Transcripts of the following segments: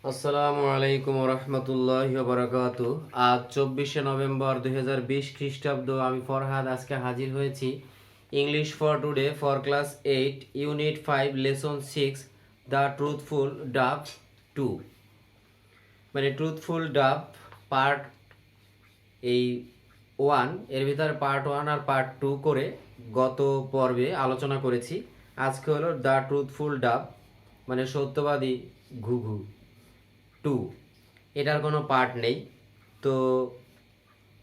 আসসালামু আলাইকুম রহমতুল্লাহি বারাকাতু। আজ 24শে নভেম্বর 2020 খ্রিস্টাব্দ। আমি ফরহাদ আজকে হাজির হয়েছি English for today for class 8 unit 5 lesson 6 the truthful ডাব 2, মানে ট্রুথফুল ডাব পার্ট এই 1 এর ভিতরে পার্ট 1 আর পার্ট 2 করে গত পর্বে আলোচনা করেছি। আজকে হলো দ্য ট্রুথফুল ডাব, মানে সত্যবাদী ঘুঘু 2। এটার কোনো পার্ট নেই। তো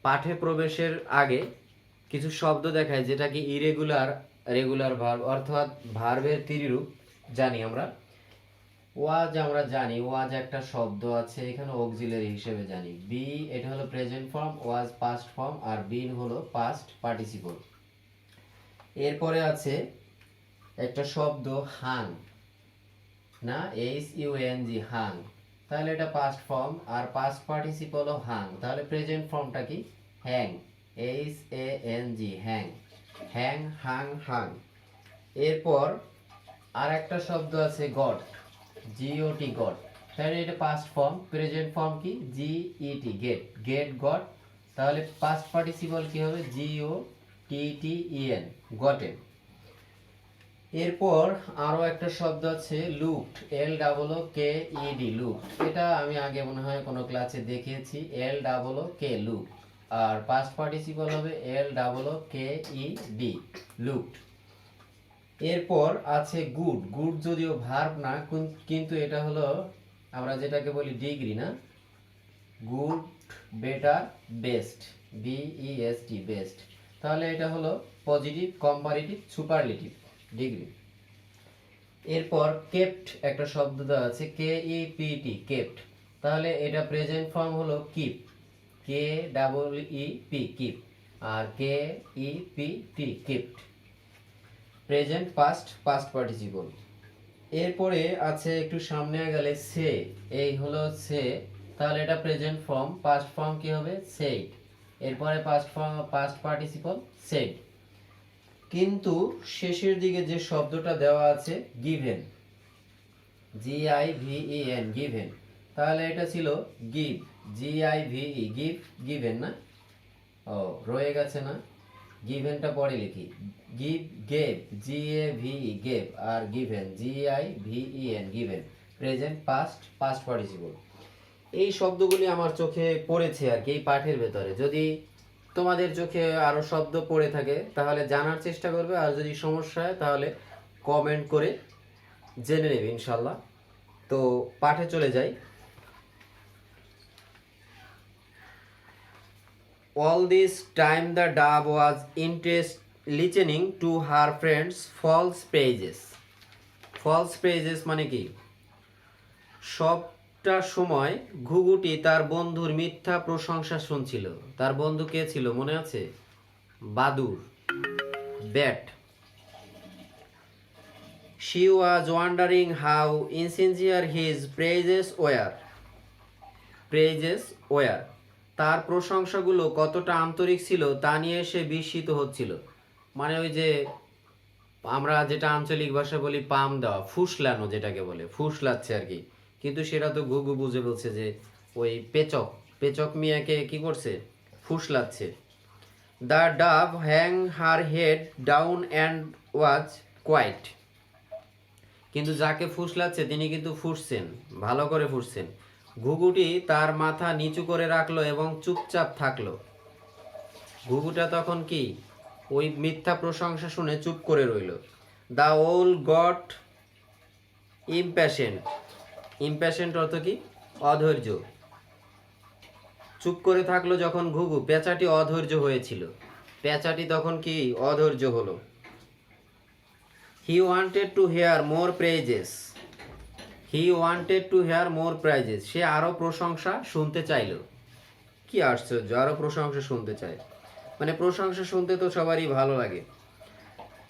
পাঠে প্রবেশের আগে কিছু শব্দ দেখায় যেটা কি ইরেগুলার রেগুলার ভার্ব, অর্থাৎ ভার্বের ত্রিরূপ জানি আমরা। ওয়াজ আমরা জানি, ওয়াজ একটা শব্দ আছে, এখানে অক্সিলারি হিসেবে জানি। বি এটা হলো প্রেজেন্ট ফর্ম, ওয়াজ পাস্ট ফর্ম, আর বিন হলো পাস্ট পার্টিসিপল। এরপরে আছে একটা শব্দ হাং, না HUNG হাং, তাহলে এটা পাস্ট ফর্ম, আর পাস্ট পার্টিসিপল ও হাং, তাহলে প্রেজেন্ট ফর্মটা কি hang, HANG hang, hang Hang Hang. এরপর আর একটা শব্দ আছে গট, GOT গট, তাহলে এটা পাস্ট ফর্ম, প্রেজেন্ট ফর্ম কি GET গেট, গেট গট, তাহলে পাস্ট পার্টিসিপল কি হবে GOTTEN গটেন। এরপর আরো একটা শব্দ আছে লুকড, LOOKED লুকড, এটা আমি আগে মনে হয় কোনো ক্লাসে দেখিয়েছি, LOOK লুক, আর পাস্ট পার্টিসিপল হবে LOOKED লুকড। এরপর আছে গুড, গুড যদিও ভার্ব না কিন্তু এটা হলো আমরা যেটাকে বলি ডিগ্রি, না good better best, BEST best, তাহলে এটা হলো পজিটিভ কম্পারেটিভ সুপারলেটিভ ডিগ্রি। এরপর কেপ্ট একটা শব্দ দেওয়া আছে KEPT কেপ্ট, তাহলে এটা প্রেজেন্ট ফর্ম হলো কিপ, KEEP কিপ, আর KEPT kept, present past past participle. এরপরে আছে একটু সামনে গেলে সে, এই হলো সে, তাহলে এটা প্রেজেন্ট ফর্ম, পাস্ট ফর্ম কি হবে সেড, এরপরে past form past participle said. কিন্তু শেষের দিকে যে শব্দটা দেওয়া আছে গিভেন, GIVEN গিভেন, তাহলে এটা ছিল গিভ, GIVE গিভ, গিভেন না, ও রয়ে গেছে না, গিভেনটা পরে লিখি, give gave, GAVE gave, are given GIVEN given, present past past participle. এই শব্দগুলি আমার চোখে পড়েছে আর কি এই পাঠের ভেতরে। যদি তোমাদের চোখে আরো শব্দ পড়ে থাকে তাহলে জানার চেষ্টা করবে, আর যদি সমস্যা হয় তাহলে কমেন্ট করে জেনে নেবে ইনশাল্লাহ। তো পাঠে চলে যাই। All this time the dove was listening to her friends false praises. False praises মানে কি? সবটা সময় ঘুঘুটি তার বন্ধুর মিথ্যা প্রশংসা শুনছিল। তার বন্ধু কে ছিল মনে আছে? বাদুড়, bat. She was wondering how insincere his praises were. Praises were. তার প্রশংসাগুলো কতটা আন্তরিক ছিল তা নিয়ে সে বিস্মিত হচ্ছিল। মানে ওই যে আমরা যেটা আঞ্চলিক ভাষা বলি পাম দেওয়া, ফুসলানো যেটাকে বলে, ফুসলাচ্ছে আর কি, কিন্তু সেটা তো ঘুঘু বুঝে বলছে যে ওই পেচক, পেচক মিয়াকে কি করছে, ফুসলাচ্ছে। The dove hang her head down and was quiet, কিন্তু যাকে ফুসলাচ্ছে তিনি কিন্তু ফুসছেন, ভালো করে ফুসছেন। ঘুঘুটি তার মাথা নিচু করে রাখলো এবং চুপচাপ থাকলো। ঘুঘুটা তখন কি ওই মিথ্যা প্রশংসা শুনে চুপ করে রইল। দ্য ওল গট ইম্প্যাশেন্ট, ইম্প্যাশেন্ট অর্থ কি অধৈর্য। চুপ করে থাকলো যখন ঘুঘু, পেঁচাটি অধৈর্য হয়েছিল, পেঁচাটি তখন কি অধৈর্য হলো। He wanted to hear more praises, he wanted to hear more prizes, সে আরও প্রশংসা শুনতে চাইল। কি আশ্চর্য, আরও প্রশংসা শুনতে চায়, মানে প্রশংসা শুনতে তো সবারই ভালো লাগে।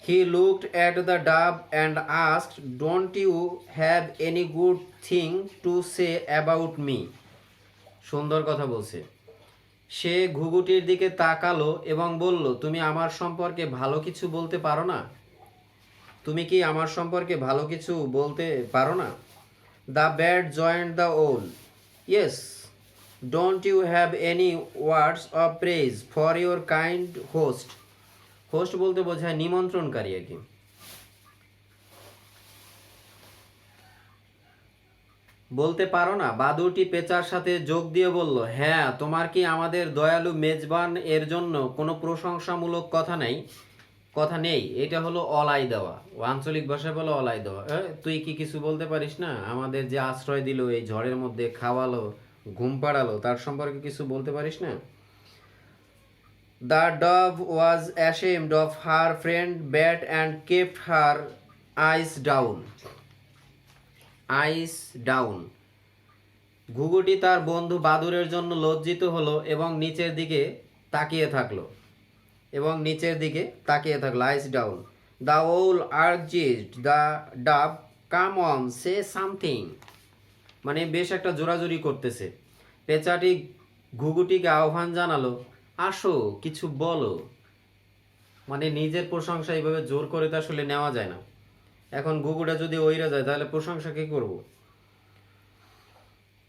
He looked at the dove and asked don't you have any good thing to say about me, সুন্দর কথা বলছে। সে ঘুঘুটির দিকে তাকালো এবং বলল, তুমি আমার সম্পর্কে ভালো কিছু বলতে পারো না? তুমি কি আমার সম্পর্কে ভালো কিছু বলতে পারো না? The bad joined the owl. Yes. Don't you have any words of praise for your kind host? Host বলতে বোঝায় নিমন্ত্রণকারী আর কি। বলতে পারো না? বাদুড়টি পেঁচার সাথে যোগ দিয়ে বলল, হ্যাঁ, তোমার কি আমাদের দয়ালু মেজবান এর জন্য কোনো প্রশংসামূলক কথা নেই? এটা হলো অলাই দেওয়া, আঞ্চলিক ভাষায় বলো অলাই দেওয়া। তুই কি কিছু বলতে পারিস না? আমাদের যে আশ্রয় দিল এই ঝড়ের মধ্যে, খাওয়ালো, ঘুম পাড়ালো, তার সম্পর্কে কিছু বলতে পারিস না? The dove was ashamed of her friend bat and kept her eyes down. ঘুঘুটি তার বন্ধু বাদুড়ের জন্য লজ্জিত হলো এবং নিচের দিকে তাকিয়ে থাকলো। আইস ডাউন। দ্য ওল আর্জিড দ্য ডাব, কাম অন, সে সামথিং। মানে বেশ একটা জোরাজুরি করতেছে। পেঁচাটি ঘুঘুটিকে আহ্বান জানালো, আসো, কিছু বলো। মানে নিজের প্রশংসা এইভাবে জোর করে তো আসলে নেওয়া যায় না। এখন ঘুঘুটা যদি ওইরা যায় তাহলে প্রশংসা কি করবো?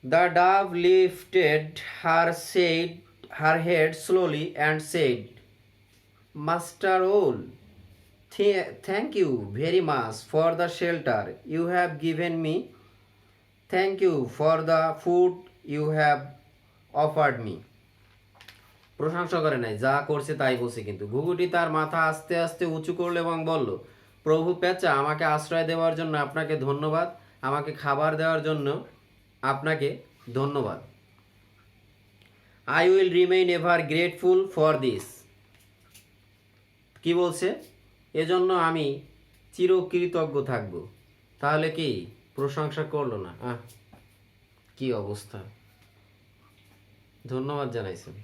The dove lifted her head slowly and said, Master Owl, thank you very much for the shelter you have given me. Thank you for the food you have offered me. প্রশংসা করে নাই, যা করছে তাই বলছে। কিন্তু ঘুঘুটি তার মাথা আস্তে আস্তে উঁচু করল এবং বলল, প্রভু পেঁচা, আমাকে আশ্রয় দেওয়ার জন্য আপনাকে ধন্যবাদ, আমাকে খাবার দেওয়ার জন্য আপনাকে ধন্যবাদ। I will remain ever grateful for this. কি বলছে? এজন্য আমি চিরকৃতজ্ঞ থাকব। তাহলে কি প্রশংসা করলো না? কি অবস্থা! ধন্যবাদ জানাইছেন।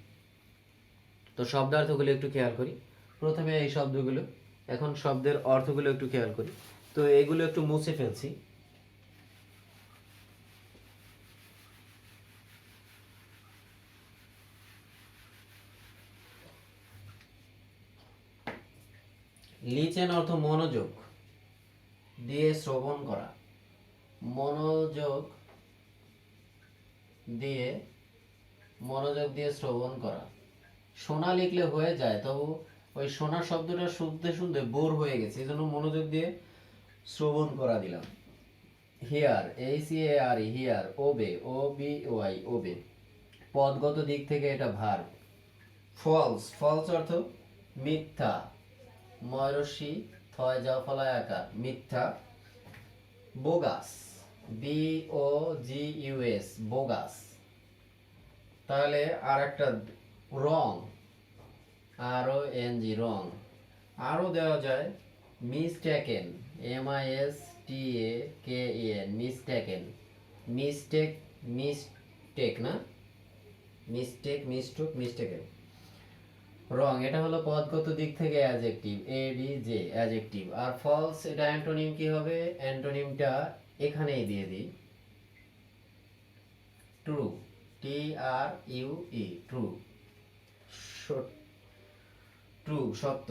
তো শব্দার্থগুলো একটু খেয়াল করি। প্রথমে এই শব্দগুলো, এখন শব্দের অর্থগুলো একটু খেয়াল করি। তো এগুলো একটু মুছে ফেলছি। লিচেন অর্থ মনোযোগ দিয়ে শ্রবণ করা। মনোযোগ দিয়ে শ্রবণ করা। শোনা লিখলে হয়ে যায়, তবু ওই শোনা শব্দটা শুনতে শুনতে বোর হয়ে গেছে, এই জন্য মনোযোগ দিয়ে শ্রবণ করা দিলাম। Hear, HEARE, hear, obey, OBY, obey. পদগত দিক থেকে এটা ভার্ব। ফলস অর্থ মিথ্যা। ময়রসি থয় যাও ফলায় আকার, মিথ্যা। Bogus, BOGUS, bogus. তাহলে আর একটা রং, RONG, রং। আরও দেওয়া যায় মিস্টেকেন, MISTAKEN, মিস্টেকেন। মিস্টেক না, মিস্টেকেন। রং, এটা হলো পদগত দিক থেকে অ্যাডজেক্টিভ, ADJ, অ্যাডজেক্টিভ। আর ফলস, এটা অ্যান্টোনিম কি হবে? অ্যান্টোনিমটা এখানেই দিয়ে দিই, ট্রু, TRUE, ট্রু, সত্য।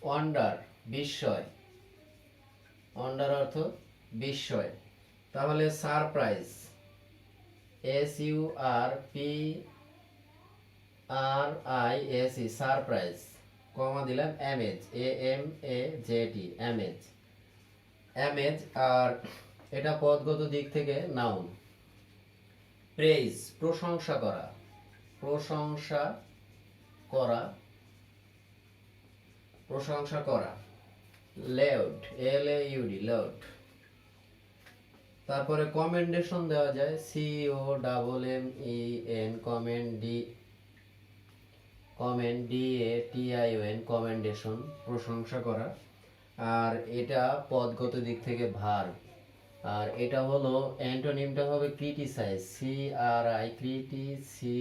ওয়ান্ডার, বিস্ময়। ওয়ান্ডার অর্থ বিস্ময়। তাহলে সারপ্রাইজ, SURPRISE, সারপ্রাইজ। কমা দিলাম অ্যামেজ, AMAZT, অ্যামেজ। আর এটা পদগত দিক থেকে নাউন। প্রেজ, প্রশংসা করা। Loud, LAUD, loud. তারপরে কমেন্ডেশন দেওয়া যায়, COMMEN, DATION, কমেন্ডেশন, প্রশংসা করা। আর এটা পদগত দিক থেকে ভার্ব। আর এটা হলো অ্যান্টোনিমটা হবে ক্রিটিসাইজ, CRITICIZE,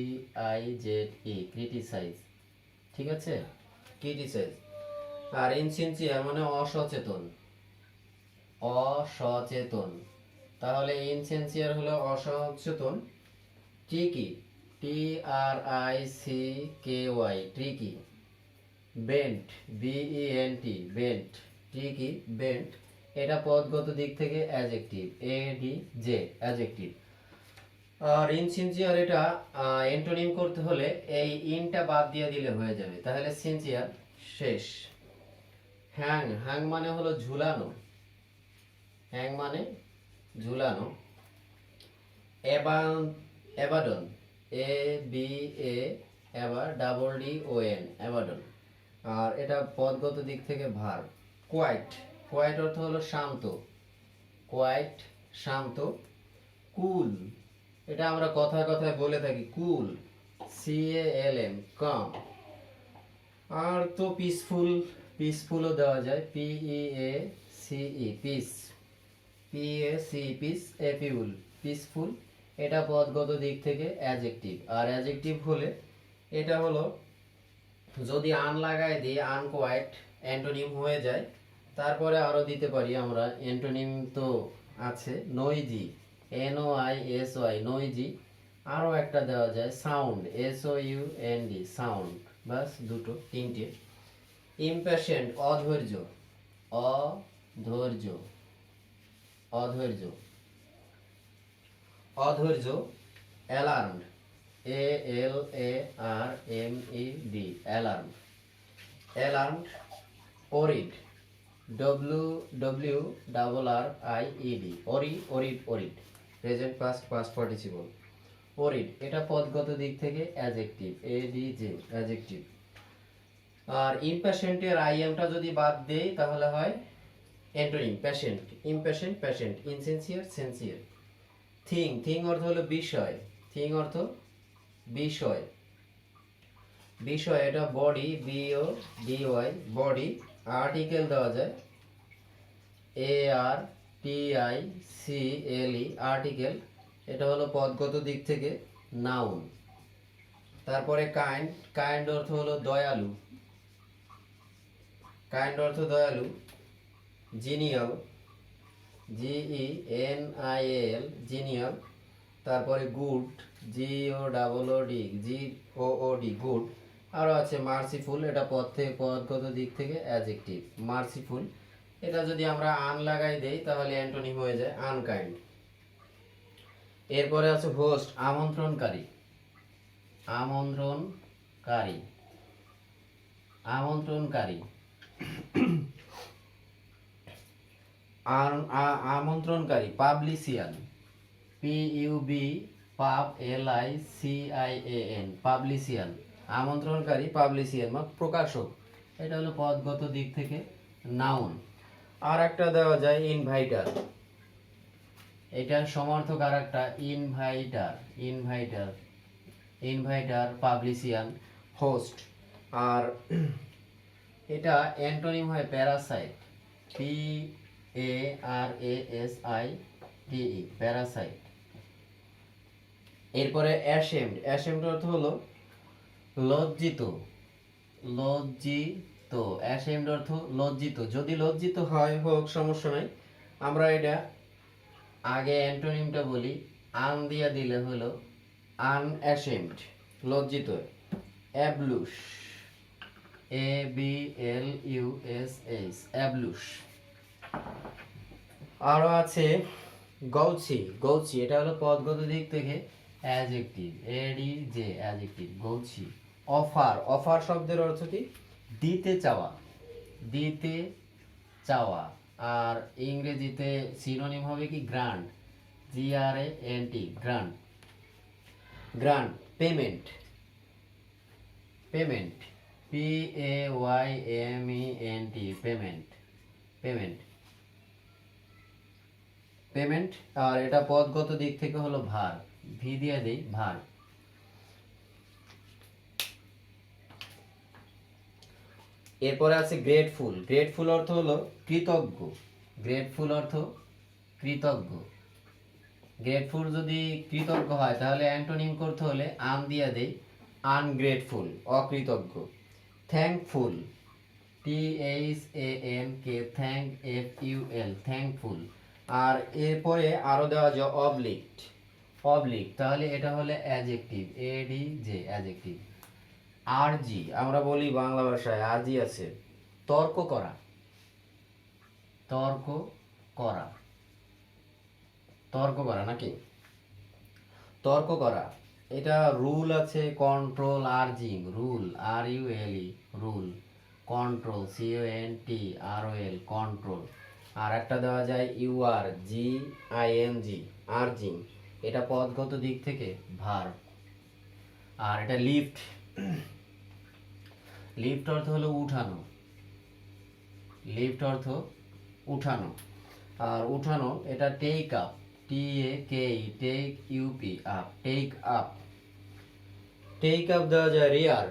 ক্রিটিসাইজ। ঠিক আছে, ক্রিটিসাইজ। আর ইনসিনসিয়ার মানে অসচেতন। তাহলে ইনসিনসিয়ার হলো অসচেতন। Tricky, TRICKY, tricky. Bent, BENT, bent, tricky, bent. এটা পদগত দিক থেকে adjective, A D J adjective. আর ইনসিনসিয়ার এটা অ্যান্টোনিম করতে হলে এই ইনটা বাদ দিয়ে দিলে হয়ে যাবে, তাহলে সিনসিয়ার শেষ। হ্যাং, হ্যাং মানে হলো ঝুলানো, হ্যাং মানে ঝুলানো। অ্যাবাডন, এ বি এ এবার ডাবল ডি ও এন, অ্যাবাডন। আর এটা পদগত দিক থেকে ভার্ব। কোয়াইট, কোয়াইট অর্থ হলো শান্ত, কোয়াইট শান্ত। কুল, এটা আমরা কথায় কথায় বলে থাকি, কুল, সি এ এল এম, কাম। আর তো পিসফুল, পিসফুলও দেওয়া যায়, P E A C E, peace, P A C, peace, A পিউল, পিসফুল। এটা পদগত দিক থেকে অ্যাডজেক্টিভ। আর অ্যাডজেক্টিভ হলে এটা হলো যদি আন লাগায় দিই, আনকোয়াইট অ্যান্টোনিম হয়ে যায়। তারপরে আরও দিতে পারি আমরা অ্যান্টোনিম তো আছে, noisy, N O I S Y, noisy. আরও একটা দেওয়া যায় sound, S O U N D, sound. বাস দুটো, তিনটে। ইমপ্যাশেন্ট, অধৈর্য, অধৈর্য, অধৈর্য, অধৈর্য। Alarm, A L A R M E D, alarm, alarm. Worried, W W double R I E D, worry, worried, worried, present past past participle. Worried এটা পদগত দিক থেকে adjective, A D J adjective. আর ইমপ্যাশেন্টের আইএমটা যদি বাদ দেই তাহলে হয় antonym, patient, impatient, patient, insincere, sincere. Thing, thing অর্থ হলো বিষয়, থিং অর্থ বিষয়, বিষয়। এটা body, B O D Y, body. Article দেওয়া যায় A R T I C L E, article. এটা হলো পদগত দিক থেকে নাউন। তারপরে কাইন্ড, কাইন্ড অর্থ হলো দয়ালু, কাইন্ড অর্থ দয়ালু। জিনিয়াল, জিই এন আই এল, জিনিয়াল। তারপরে গুড, জি ও ডাবল ও ডি, জি ও ও ডি, গুড। আরও আছে মার্সিফুল, এটা পদ থেকে পদগত দিক থেকে অ্যাডজেক্টিভ, মার্সিফুল। এটা যদি আমরা আন লাগাই দেই তাহলে অ্যান্টোনিম হয়ে যায় আনকাইন্ড। এরপরে আছে হোস্ট, আমন্ত্রণকারী, আমন্ত্রণকারী, আমন্ত্রণকারী। আমন্ত্রণকারী, publican, P U B, pub, L I C I A N, publican. আমন্ত্রণকারী, পাবলিসিয়ান বা প্রকাশক। এটা হলো পদগত দিক থেকে নাউন। আর একটা দেওয়া যায় ইনভাইটার, এটার সমার্থক আর একটা inviter, inviter, inviter, publican, host. আর এটা অ্যান্টোনিম হয় parasite, P A R A S I T E, parasite. এরপরে অ্যাশেমড, অ্যাশেমড অর্থ হলো লজ্জিত, লজ্জিত, অ্যাশেমড অর্থ লজ্জিত। যদি লজ্জিত হয় হোক, সমস্যা নাই। আমরা এটা আগে অ্যান্টোনিমটা বলি, আন দিয়া দিলে হলো আনঅ্যাশেমড, লজ্জিত। Ablush, A B L U S H, ablush. আরও আছে গৌছি, গৌছি এটা হলো পদগত দিক থেকে adjective, A D J adjective, gauche. Offer, offer শব্দের অর্থ কি? দিতে চাওয়া, দিতে চাওয়া। আর ইংরেজিতে সিনোনিম হবে কি? Grant, G R A N T, grant, grant. Payment, payment, P A Y M E N T, payment, payment, payment. আর এটা পদগত দিক থেকে হলো ভার, ভি দিয়ে দেই, ভার। এরপরে আছে গ্রেটফুল, গ্রেটফুল অর্থ হলো কৃতজ্ঞ, গ্রেটফুল অর্থ কৃতজ্ঞ। গ্রেটফুল যদি কৃতজ্ঞ হয় তাহলে অ্যান্টোনিম করতে হলে আন দিয়ে দেই, আনগ্রেটফুল, অকৃতজ্ঞ। Thankful, T H A N K, thank, F U L, thankful. আর এরপরে আরও দেওয়া যায় অবলিক্ট, অবলিক, তাহলে এটা হলে adjective, A D J adjective. Urge, আমরা বলি বাংলা ভাষায় আরজি আছে, তর্ক করা, তর্ক করা, তর্ক করা নাকি, তর্ক করা। এটা রুল আছে, control, urging, rule, R U L E, rule, control, C O N T R O L, control. আর একটা দেওয়া যায় U R G I N G, urging. এটা পদগত দিক থেকে ভার্ব। আর এটা লিফট, লিফট অর্থ হলো উঠানো, লিফট অর্থ উঠানো। আর উঠানো এটা take up, T A K E, take U P, up, take up. Take up দেওয়া যায় রিয়ার,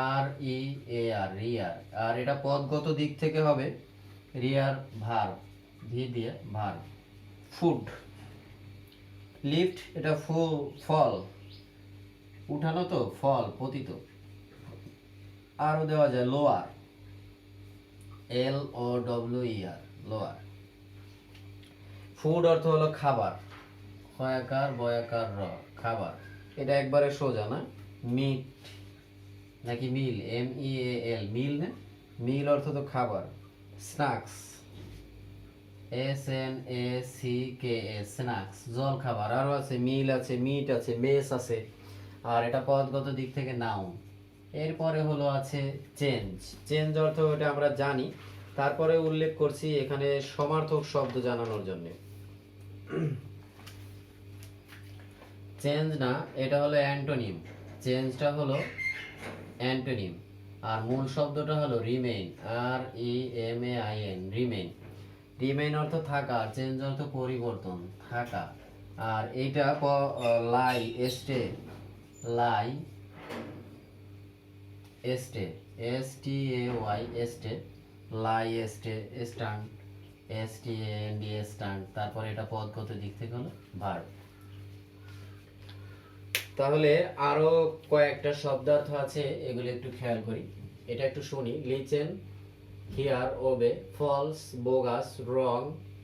আর ই এ আর, রিয়ার। আর এটা পদগত দিক থেকে হবে রিয়ার ভার্ব, ভি দিয়ে ভার্ব। ফুড, লিফট এটা ফল, উঠানো তো, ফল, পতিত। আরও দেওয়া যায় লোয়ার, এল ও ডব্লিউ ই আর, লোয়ার। ফুড অর্থ হলো খাবার, হয়াকার বয়াকার র, খাবার। এটা একবারে সোজা না, মিট নাকি মিল, এম ই এ এল, মিল না, মিল অর্থ তো খাবার। Snacks, S N A C K S, snacks, জল খাবার। আরও আছে মিল আছে, মিট আছে, মেস আছে। আর এটা পদগত দিক থেকে নাউন। এরপরে হলো আছে চেঞ্জ, চেঞ্জ অর্থ এটা আমরা জানি, তারপরে উল্লেখ করছি এখানে সমার্থক শব্দ জানানোর জন্য। চেঞ্জ না, এটা হলো অ্যান্টোনিম, চেঞ্জটা হলো অ্যান্টোনিম। আর মূল শব্দটা হলো remain, R E M A I N, remain. Remain অর্থ থাকা, চেঞ্জ অর্থ পরিবর্তন, থাকা। আর এইটা lie stay, lie stay, S T A Y, stay, lie stay, stand, S T A N D, stand. তারপরে এটা পদগত দিক থেকে হলো ভার্ব। তাহলে আরো কয়েকটা শব্দার্থ আছে, এগুলো একটু খেয়াল করি। এটা একটু শুনি। Listen, hear, obey, false, bogus, wrong,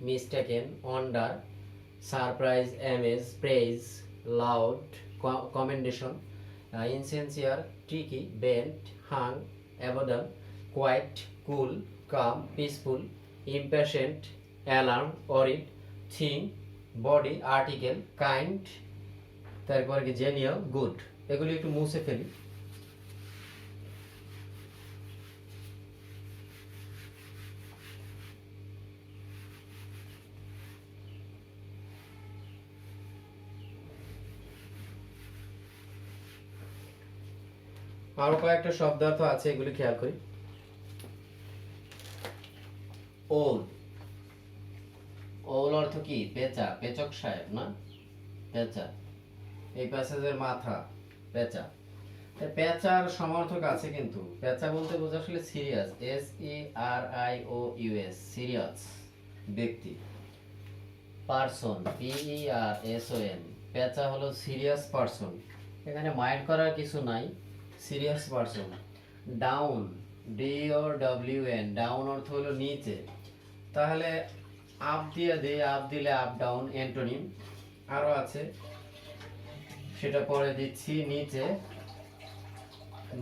mistaken, wonder, surprise, amaze, praise, loud, commendation, insincere, tricky, bent, hung, abandon, quiet, cool, calm, peaceful, impatient, alarm, worried, thing, body, article, kind, তারপরে কি জেনিয়াল, গুড। এগুলি একটু মুছে ফেলি। আরো কয়েকটা শব্দার্থ আছে, এগুলি খেয়াল করি। ওল, ওল অর্থ কি, পেঁচা, পেচক সাহেব না, পেঁচা। এই প্যাসেজের মাথা, পেঁচা। পেঁচার সমার্থক আছে, কিন্তু পেঁচা বলতে বোঝা আসলে serious, S E R I O U S, serious ব্যক্তি। Person, P E R S O N, পেঁচা হলো সিরিয়াস পারসন, এখানে মাইন্ড করার কিছু নাই, serious person. Down, D O W N, down অর্থ হলো নিচে। তাহলে আপ দিয়ে দে, আপ দিলে আপ, ডাউন, অ্যান্টোনিম। আরো আছে, সেটা পরে দিচ্ছি। নিচে,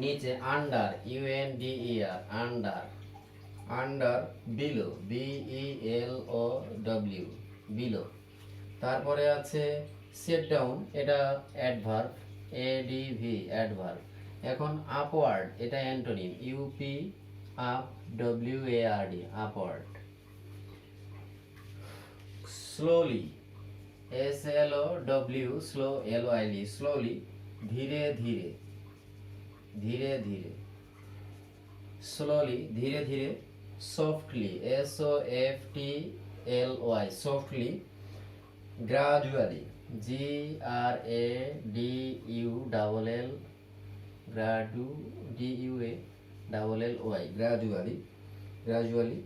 নিচে, under, U N D E R, under, under. Below, B E L O W, below. তারপরে আছে সেট ডাউন, এটা adverb, A D V, adverb. এখন আপওয়ার্ড, এটা antonym, U P, up, W A R D, upward. Slowly, S L O W, slow, L O I D, slowly, ধীরে ধীরে, ধীরে ধীরে, slowly, ধীরে ধীরে। Softly, S O F T L Y, softly. Gradually, G R A D U double L, গ্রাডু, D U A double L Y, gradually, gradually.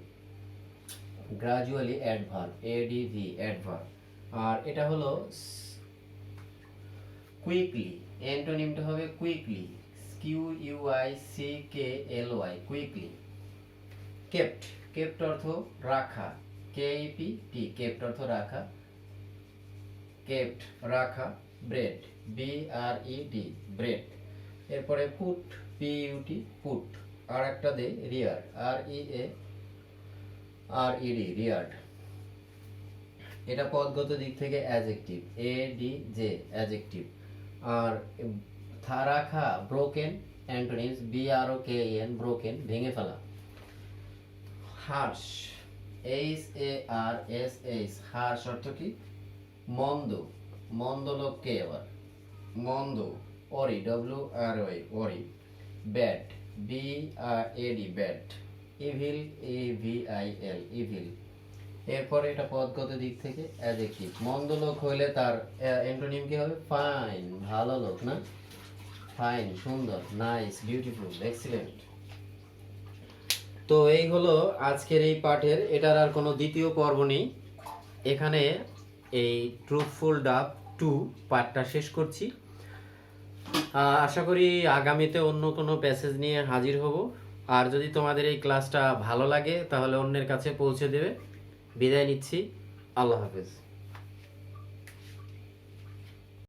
Gradually adverb, A D V, adverb. আর এটা হলো quickly, অ্যান্টোনিমটা হবে quickly, Q U I C K L Y, quickly. Kept, kept অর্থ রাখা, কে E P T, kept অর্থ রাখা, কেপ্ট, রাখা। Bread, B R E D, bread. এরপরে put, P U T, put. আর একটা দে রিয়ার, আর ই এ আর ইডি রিয়ার্ড। এটা পদগত দিক থেকে adjective, A D J adjective. আর রাখা broken antonyms, B R O K N broken ভেঙে ফেলা। Harsh, H A R S H harsh অর্থ কি? মন্দ, মন্দ লোককে আবার মন্দ। Wry W R Y wry. Bad, B R A D bad. Evil, A V I L evil. এরপরে এটা পদগত দিক থেকে অ্যাডজেক্টিভ। মন্দ লোক হইলে তার অ্যান্টোনিম কি হবে? ফাইন, ভালো লোক না? ফাইন সুন্দর, নাইস, বিউটিফুল, এক্সিলেন্ট। তো এই হলো আজকের এই পাঠের, এটার আর কোনো দ্বিতীয় পর্ব নেই। এখানে এই ট্রুথফুল ডাব 2 পার্টটা শেষ করছি। আশা করি আগামীতে অন্য কোনো প্যাসেজ নিয়ে হাজির হব। আর যদি তোমাদের এই ক্লাসটা ভালো লাগে তাহলে অন্যের কাছে পৌঁছে দেবে। বিদায় নিচ্ছি, আল্লাহ হাফেজ।